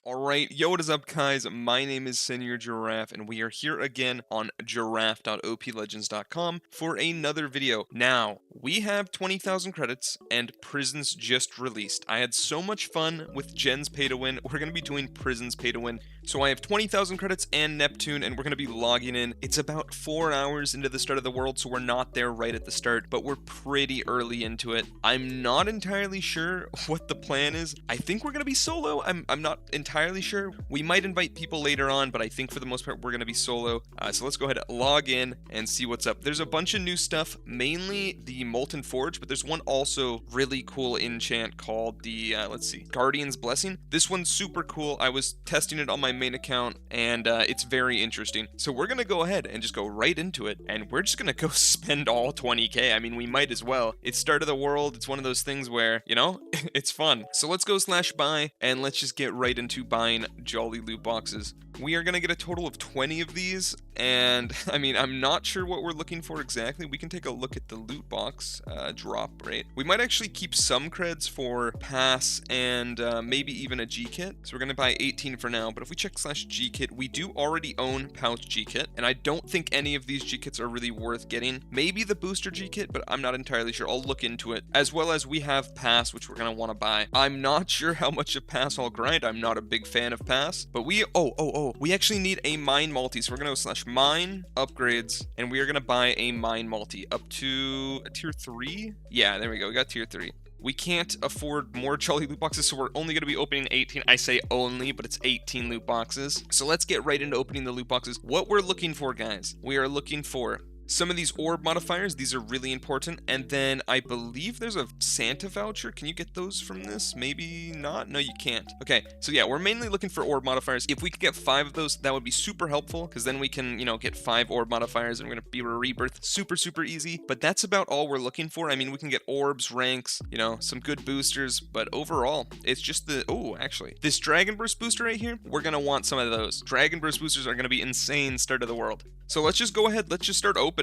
Alright, yo, what is up, guys? My name is Senior Giraffe, and we are here again on giraffe.oplegends.com for another video. Now, we have 20,000 credits, and Prisons just released. I had so much fun with Gen's Pay to Win. We're going to be doing Prisons Pay to Win. So I have 20,000 credits and Neptune, and we're going to be logging in. It's about 4 hours into the start of the world, so we're not there right at the start, but we're pretty early into it. I'm not entirely sure what the plan is. I think we're going to be solo. I'm not entirely sure. We might invite people later on, but I think for the most part we're going to be solo. So let's go ahead and log in and see what's up. There's a bunch of new stuff, mainly the Molten Forge, but there's one also really cool enchant called the, let's see, Guardian's Blessing. This one's super cool. I was testing it on my main account, and it's very interesting. So we're going to go ahead and just go right into it, and we're just going to go spend all 20k. I mean, we might as well. It's start of the world. It's one of those things where, you know, it's fun. So let's go /buy, and let's just get right into buying jolly loot boxes. We are going to get a total of 20 of these, and I mean, I'm not sure what we're looking for exactly. We can take a look at the loot box drop rate. We might actually keep some creds for pass and maybe even a G-kit. So we're going to buy 18 for now, but if we check /G-kit, we do already own pouch G-kit, and I don't think any of these G-kits are really worth getting. Maybe the booster G-kit, but I'm not entirely sure. I'll look into it, as well as we have pass, which we're going to want to buy. I'm not sure how much of pass I'll grind. I'm not a big fan of pass, but we we actually need a mine multi, so we're gonna go /mine upgrades, and we are gonna buy a mine multi up to a tier 3. Yeah, there we go. We got tier 3. We can't afford more jolly loot boxes, so we're only going to be opening 18. I say only, but it's 18 loot boxes. So let's get right into opening the loot boxes. What we're looking for, guys, we are looking for some of these orb modifiers. These are really important. And then I believe there's a Santa voucher. Can you get those from this? Maybe not. No, you can't. Okay, so yeah, we're mainly looking for orb modifiers. If we could get 5 of those, that would be super helpful, because then we can, you know, get 5 orb modifiers, and we're going to be able to rebirth super easy. But that's about all we're looking for. I mean, we can get orbs, ranks, you know, some good boosters, but overall, it's just the, oh, actually, this Dragon Burst booster right here, we're going to want some of those. Dragon Burst boosters are going to be insane start of the world. So let's just go ahead. Let's just start opening.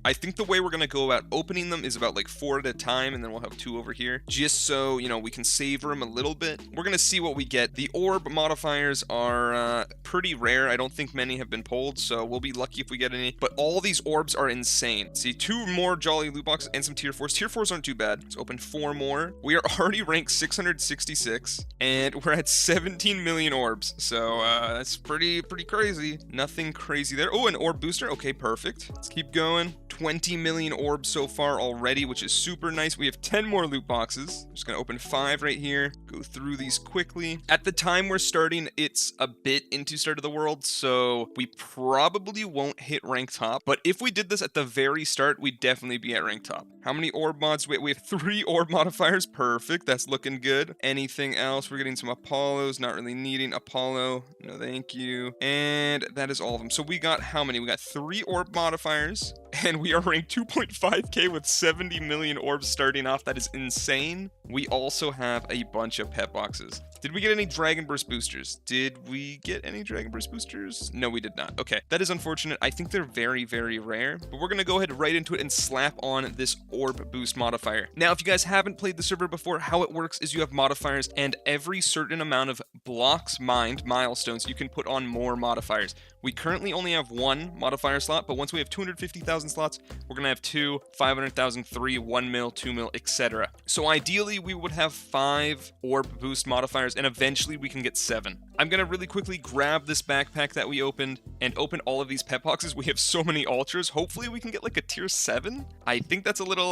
I think the way we're going to go about opening them is about like 4 at a time, and then we'll have 2 over here, just so, you know, we can savor them a little bit. We're going to see what we get. The orb modifiers are pretty rare. I don't think many have been pulled, so we'll be lucky if we get any, but all these orbs are insane. See, 2 more jolly loot boxes and some tier 4s. Tier 4s aren't too bad. Let's open 4 more. We are already ranked 666, and we're at 17 million orbs, so that's pretty crazy. Nothing crazy there. Oh, an orb booster. Okay, perfect. Let's keep going. 20 million orbs so far already, which is super nice. We have 10 more loot boxes. I'm just gonna open 5 right here, go through these quickly. At the time we're starting, it's a bit into start of the world, so we probably won't hit rank top, but if we did this at the very start, we'd definitely be at rank top. How many orb mods? We have 3 orb modifiers. Perfect, that's looking good. Anything else? We're getting some Apollos, not really needing Apollo, no thank you, and that is all of them. So we got how many? We got 3 orb modifiers, and we are ranked 2.5k with 70 million orbs starting off. That is insane. We also have a bunch of pet boxes. Did we get any Dragon Burst boosters? Did we get any Dragon Burst boosters? No, we did not. Okay, that is unfortunate. I think they're very rare, but we're gonna go ahead right into it and slap on this orb boost modifier. Now, if you guys haven't played the server before, how it works is you have modifiers, and every certain amount of blocks mined, milestones, you can put on more modifiers. We currently only have 1 modifier slot, but once we have 250,000 slots, we're gonna have 2, 500,000, 3, 1 mil, 2 mil, etc. So ideally, we would have 5 orb boost modifiers, and eventually we can get 7. I'm gonna really quickly grab this backpack that we opened and open all of these pet boxes. We have so many ultras. Hopefully we can get like a tier 7. I think that's a little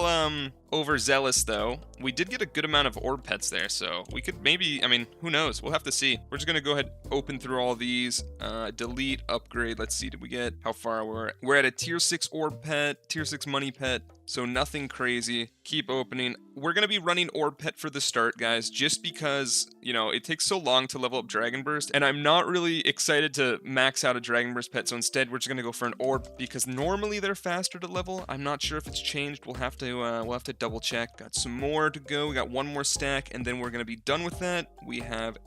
overzealous though. We did get a good amount of orb pets there, so we could maybe, I mean, who knows? We'll have to see. We're just gonna go ahead, open through all these, delete, upgrade. Let's see, did we get, how far we're at a tier 6 orb pet, tier 6 money pet, so nothing crazy. Keep opening. We're going to be running orb pet for the start, guys, just because, you know, it takes so long to level up Dragon Burst, and I'm not really excited to max out a Dragon Burst pet, so instead we're just going to go for an orb, because normally they're faster to level. I'm not sure if it's changed. We'll have to double check. Got some more to go. We got 1 more stack, and then we're going to be done with that. We have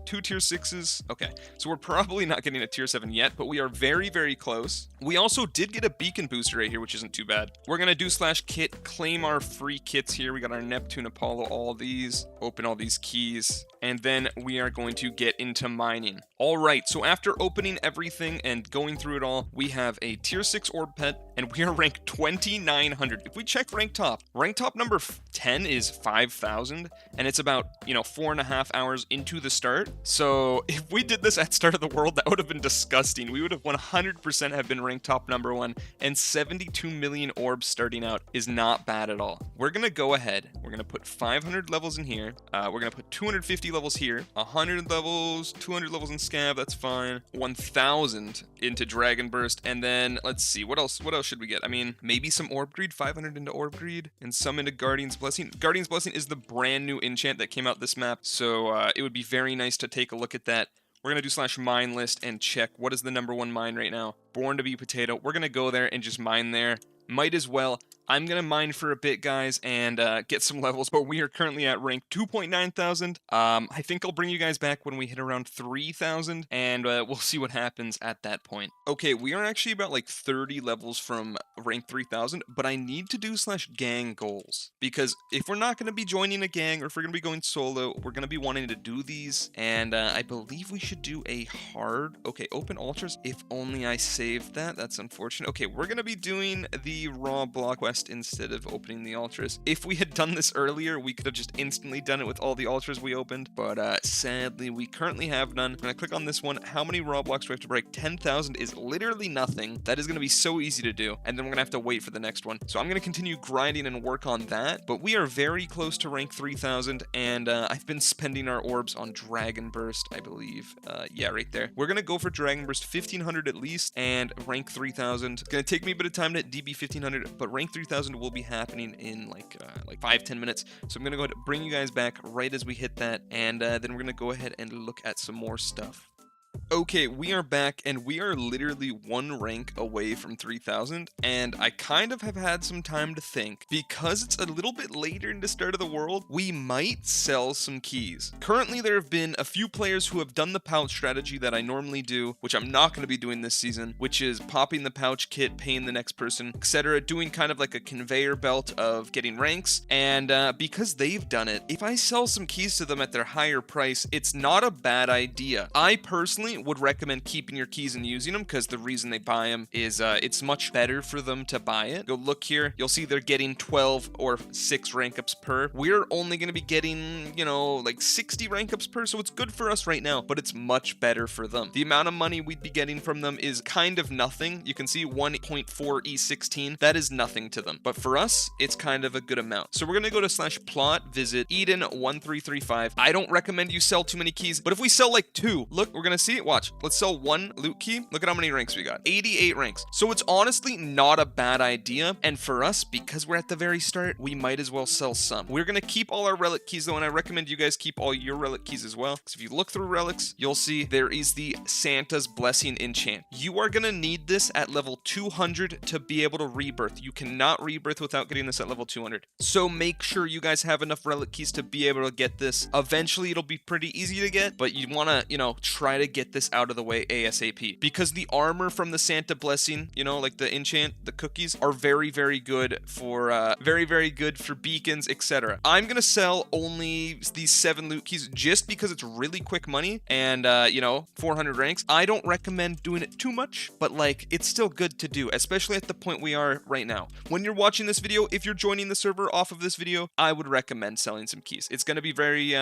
2 tier 6s. Okay, so we're probably not getting a tier 7 yet, but we are very close. We also did get a beacon booster right here, which isn't too bad. We're going to do /kit, claim our free kits here. We got our Neptune, Apollo, all these. Open all these keys. and then we are going to get into mining. All right, so after opening everything and going through it all, we have a tier 6 orb pet, and we are ranked 2900. If we check rank top number 10 is 5000, and it's about, 4.5 hours into the start. So if we did this at start of the world, that would have been disgusting. We would have 100% have been ranked top number 1, and 72 million orbs starting out is not bad at all. We're gonna go ahead, we're gonna put 500 levels in here, we're gonna put 250 levels here, 100 levels, 200 levels in Scab, that's fine, 1000 into Dragon Burst, and then let's see, what else should we get? I mean, maybe some Orb Greed, 500 into Orb Greed, and some into Guardian's Blessing. Guardian's Blessing is the brand new enchant that came out this map, so it would be very nice to take a look at that. We're going to do /mine list and check what is the number 1 mine right now. Born to be Potato. We're going to go there and just mine there. Might as well. I'm going to mine for a bit, guys, and get some levels, but we are currently at rank 2.9 thousand. I think I'll bring you guys back when we hit around 3,000, and we'll see what happens at that point. Okay, we are actually about like 30 levels from rank 3,000, but I need to do /gang goals, because if we're not going to be joining a gang, or if we're going to be going solo, we're going to be wanting to do these, and I believe we should do a hard, okay, open ultras. If only I saved that. That's unfortunate. Okay, we're going to be doing the raw block quest instead of opening the ultras. If we had done this earlier, we could have just instantly done it with all the ultras we opened, but sadly we currently have none. I'm gonna click on this one. How many raw blocks do we have to break? 10,000 is literally nothing. That is gonna be so easy to do, and then we're gonna have to wait for the next one. So I'm gonna continue grinding and work on that, but we are very close to rank 3,000, and I've been spending our orbs on Dragon Burst, I believe. Yeah, right there. We're gonna go for Dragon Burst 1500 at least, and rank 3,000. It's gonna take me a bit of time to DB 1500, but rank 3,000 will be happening in like 5-10 minutes. So I'm gonna go ahead and bring you guys back right as we hit that, and then we're gonna go ahead and look at some more stuff. Okay, we are back, and we are literally 1 rank away from 3,000, and I kind of have had some time to think. Because it's a little bit later in the start of the world, we might sell some keys. Currently, there have been a few players who have done the pouch strategy that I normally do, which I'm not going to be doing this season, which is popping the pouch kit, paying the next person, etc., doing kind of like a conveyor belt of getting ranks, and because they've done it, if I sell some keys to them at their higher price, it's not a bad idea. I personally would recommend keeping your keys and using them, because the reason they buy them is it's much better for them to buy it. Go look here, you'll see they're getting 12 or 6 rank ups per. We're only going to be getting, like 60 rank ups per, so it's good for us right now, but it's much better for them. The amount of money we'd be getting from them is kind of nothing. You can see 1.4 E16, that is nothing to them, but for us it's kind of a good amount. So we're going to go to /plot, visit Eden1335. I don't recommend you sell too many keys, but if we sell like 2, look, we're going to see it. Watch, let's sell 1 loot key. Look at how many ranks we got. 88 ranks. So it's honestly not a bad idea, and for us, because we're at the very start, we might as well sell some. We're going to keep all our relic keys though, and I recommend you guys keep all your relic keys as well, because if you look through relics, you'll see there is the Santa's Blessing enchant. You are going to need this at level 200 to be able to rebirth. You cannot rebirth without getting this at level 200. So make sure you guys have enough relic keys to be able to get this. Eventually it'll be pretty easy to get, but you want to, try to get this out of the way ASAP, because the armor from the Santa Blessing, like the enchant, the cookies, are very, very good for very good for beacons, etc. I'm gonna sell only these 7 loot keys just because it's really quick money, and 400 ranks. I don't recommend doing it too much, but like, it's still good to do, especially at the point we are right now. When you're watching this video, if you're joining the server off of this video, I would recommend selling some keys. It's gonna be very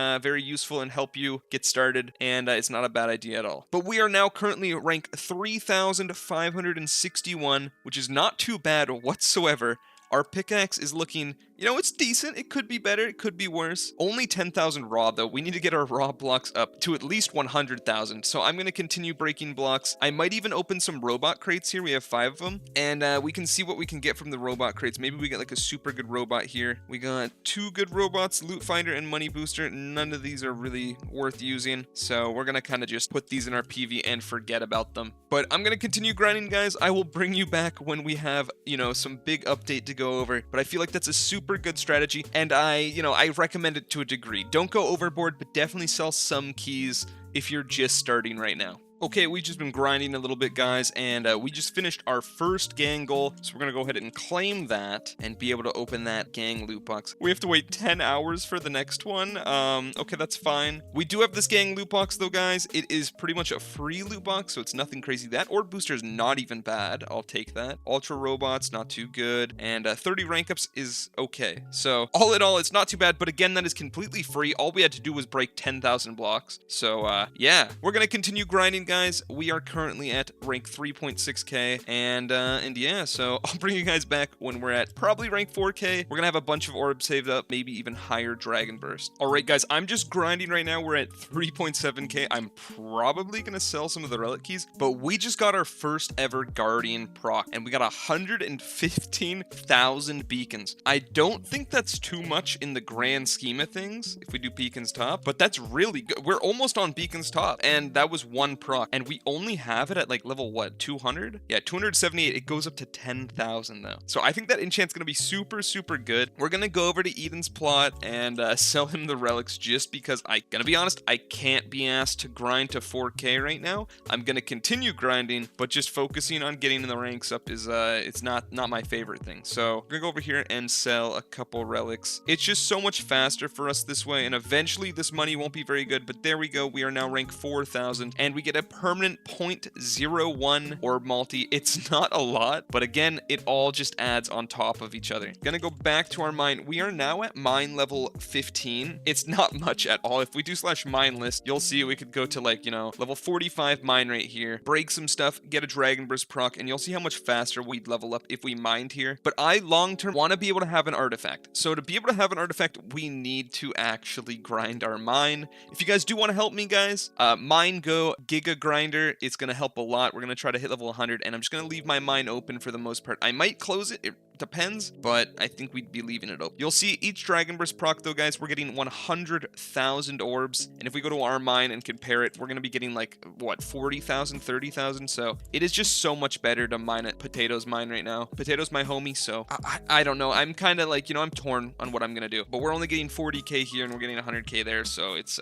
useful and help you get started, and it's not a bad idea at all. But we are now currently rank 3,561, which is not too bad whatsoever. Our pickaxe is looking, it's decent. It could be better. It could be worse. Only 10,000 raw, though. We need to get our raw blocks up to at least 100,000. So I'm going to continue breaking blocks. I might even open some robot crates here. We have 5 of them. And we can see what we can get from the robot crates. Maybe we get like a super good robot here. We got 2 good robots, Loot Finder and Money Booster. None of these are really worth using. So we're going to kind of just put these in our PV and forget about them. But I'm going to continue grinding, guys. I will bring you back when we have, some big update to go over. But I feel like that's a super good strategy, and I recommend it to a degree. Don't go overboard, but definitely sell some keys if you're just starting right now. Okay, we've just been grinding a little bit, guys, and we just finished our first gang goal, so we're gonna go ahead and claim that and be able to open that gang loot box. We have to wait 10 hours for the next one. Okay, that's fine. We do have this gang loot box, though, guys. It is pretty much a free loot box, so it's nothing crazy. That orb booster is not even bad. I'll take that. Ultra robots, not too good, and 30 rank ups is okay. So all in all, it's not too bad, but again, that is completely free. All we had to do was break 10,000 blocks. So yeah, we're gonna continue grinding, guys. We are currently at rank 3.6k, and yeah, so I'll bring you guys back when we're at probably rank 4k. We're gonna have a bunch of orbs saved up, maybe even higher dragon burst. All right, guys, I'm just grinding right now. We're at 3.7k. I'm probably gonna sell some of the relic keys, but we just got our first ever guardian proc, and we got 115,000 beacons. I don't think that's too much in the grand scheme of things if we do beacons top, but that's really good. We're almost on beacons top, and that was one proc, and we only have it at like level what, 200? Yeah, 278. It goes up to 10,000 though, so I think that enchant's gonna be super good. We're gonna go over to Eden's plot and sell him the relics, just because gonna be honest, I can't be asked to grind to 4k right now. I'm gonna continue grinding, but just focusing on getting in the ranks up is it's not my favorite thing. So we're gonna go over here and sell a couple relics. It's just so much faster for us this way, and eventually this money won't be very good, but there we go. We are now rank 4,000, and we get a permanent 0.01 orb multi. It's not a lot, but again, it all just adds on top of each other. Gonna go back to our mine. We are now at mine level 15. It's not much at all. If we do slash mine list, you'll see we could go to like, you know, level 45 mine right here, break some stuff, get a dragon burst proc, and you'll see how much faster we'd level up if we mined here. But I long term want to be able to have an artifact. So to be able to have an artifact, we need to actually grind our mine. If you guys do want to help me, guys, mine go giga grinder. It's gonna help a lot. We're gonna try to hit level 100, and I'm just gonna leave my mine open for the most part. I might close it. It depends, but I think we'd be leaving it open. You'll see each dragon burst proc though, guys, we're getting 100,000 orbs, and if we go to our mine and compare it, we're gonna be getting like what, 40,000, 30,000. So it is just so much better to mine at Potato's mine right now. Potato's my homie, so I don't know. I'm kind of like, you know, I'm torn on what I'm gonna do, but we're only getting 40k here and we're getting 100k there, so it's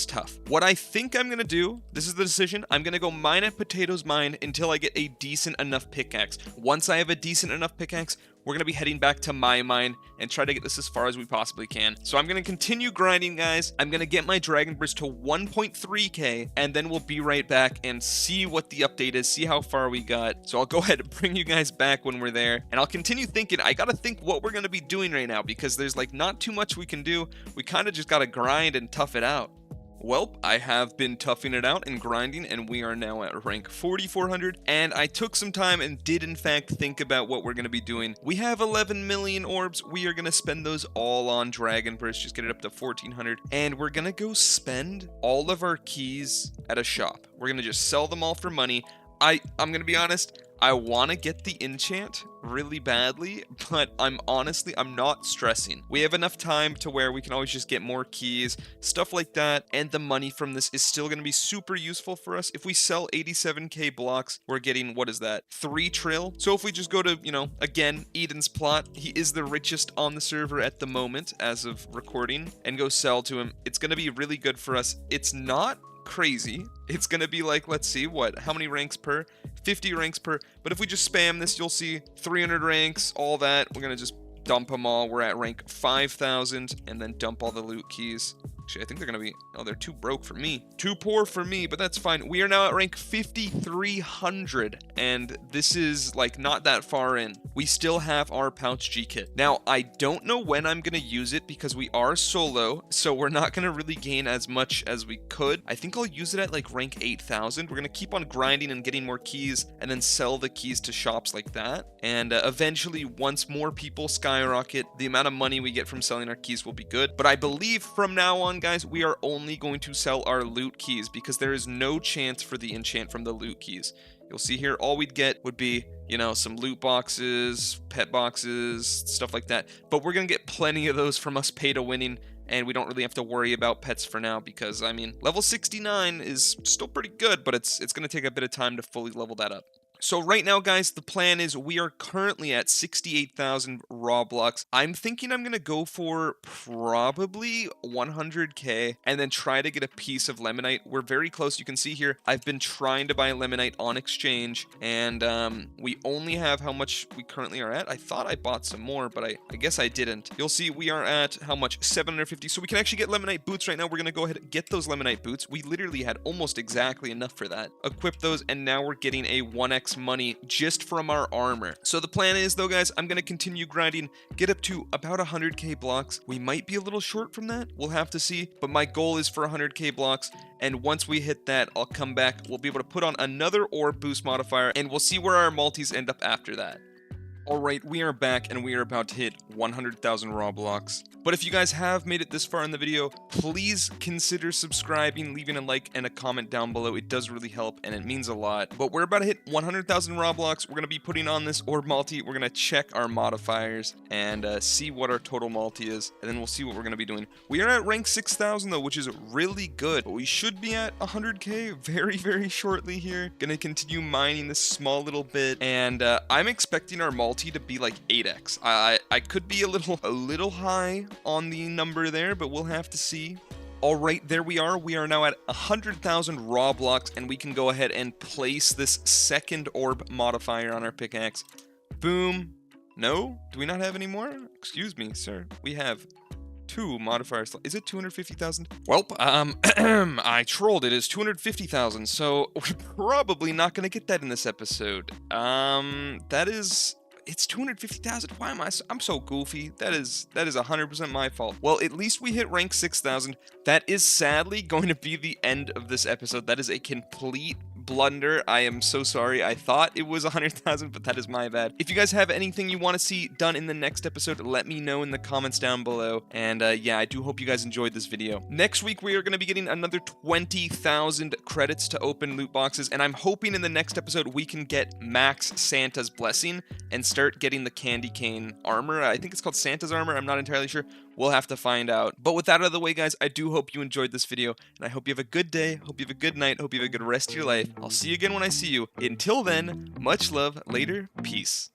tough. What I think I'm gonna do, this is the decision, I'm gonna go mine at Potato's mine until I get a decent enough pickaxe. Once I have a decent enough pickaxe, we're going to be heading back to my mine and try to get this as far as we possibly can. So I'm going to continue grinding, guys. I'm going to get my dragon burst to 1.3k, and then we'll be right back and see what the update is, see how far we got. So I'll go ahead and bring you guys back when we're there, and I'll continue thinking. I got to think what we're going to be doing right now, because there's like not too much we can do. We kind of just got to grind and tough it out. Well, I have been toughing it out and grinding, and we are now at rank 4,400, and I took some time and did in fact think about what we're going to be doing. We have 11 million orbs. We are going to spend those all on dragon burst, just get it up to 1,400, and we're going to go spend all of our keys at a shop. We're going to just sell them all for money. I'm going to be honest, I want to get the enchant really badly, but I'm not stressing. We have enough time to where we can always just get more keys, stuff like that, and the money from this is still going to be super useful for us. If we sell 87k blocks, we're getting, what is that, 3 trill? So if we just go to, you know, again, Eden's plot, he is the richest on the server at the moment as of recording, and go sell to him, it's going to be really good for us. It's not crazy. It's gonna be like, let's see, what, how many ranks per? 50 ranks per. But if we just spam this, you'll see 300 ranks, all that. We're gonna just dump them all. We're at rank 5,000, and then dump all the loot keys. Actually, I think they're gonna be, oh, they're too broke for me, too poor for me, but that's fine. We are now at rank 5,300, and this is like not that far in. We still have our pouch G kit. Now, I don't know when I'm gonna use it, because we are solo, so we're not gonna really gain as much as we could. I think I'll use it at like rank 8,000. We're gonna keep on grinding and getting more keys, and then sell the keys to shops like that. And eventually, once more people skyrocket, the amount of money we get from selling our keys will be good. But I believe from now on, guys, we are only going to sell our loot keys, because there is no chance for the enchant from the loot keys. You'll see here, all we'd get would be, you know, some loot boxes, pet boxes, stuff like that. But we're gonna get plenty of those from us pay to winning, and we don't really have to worry about pets for now, because I mean, level 69 is still pretty good, but it's gonna take a bit of time to fully level that up. So right now, guys, the plan is we are currently at 68,000 Roblox. I'm thinking I'm going to go for probably 100k and then try to get a piece of Lemonite. We're very close. You can see here, I've been trying to buy Lemonite on exchange, and we only have how much we currently are at. I thought I bought some more, but I guess I didn't. You'll see we are at how much? 750. So we can actually get Lemonite boots right now. We're going to go ahead and get those Lemonite boots. We literally had almost exactly enough for that. Equip those, and now we're getting a 1x money just from our armor. So the plan is, though, guys, I'm going to continue grinding, get up to about 100k blocks. We might be a little short from that. We'll have to see, but my goal is for 100k blocks, and once we hit that, I'll come back. We'll be able to put on another orb boost modifier, and we'll see where our multis end up after that. Alright, we are back, and we are about to hit 100,000 Roblox. But if you guys have made it this far in the video, please consider subscribing, leaving a like and a comment down below. It does really help, and it means a lot. But we're about to hit 100,000 Roblox. We're going to be putting on this orb multi. We're going to check our modifiers and see what our total multi is, and then we'll see what we're going to be doing. We are at rank 6,000, though, which is really good. But we should be at 100k very, very shortly here. Going to continue mining this small little bit, and I'm expecting our multi to be like 8x. I could be a little high on the number there, but we'll have to see. All right, there we are. We are now at 100,000 Roblox, and we can go ahead and place this second orb modifier on our pickaxe. Boom. No? Do we not have any more? Excuse me, sir. We have 2 modifiers. Is it 250,000? Well, I trolled it. It's 250,000, so we're probably not going to get that in this episode. It's 250,000. Why am I'm so goofy? That is 100% my fault. Well, at least we hit rank 6,000. That is sadly going to be the end of this episode. That is a complete blunder. I am so sorry. I thought it was 100,000, but that is my bad. If you guys have anything you want to see done in the next episode, let me know in the comments down below. And yeah, I do hope you guys enjoyed this video. Next week, we are going to be getting another 20,000 credits to open loot boxes, and I'm hoping in the next episode we can get Max Santa's Blessing and start getting the candy cane armor. I think it's called Santa's armor. I'm not entirely sure. We'll have to find out. But with that out of the way, guys, I do hope you enjoyed this video, and I hope you have a good day, hope you have a good night, hope you have a good rest of your life. I'll see you again when I see you. Until then, much love, later, peace.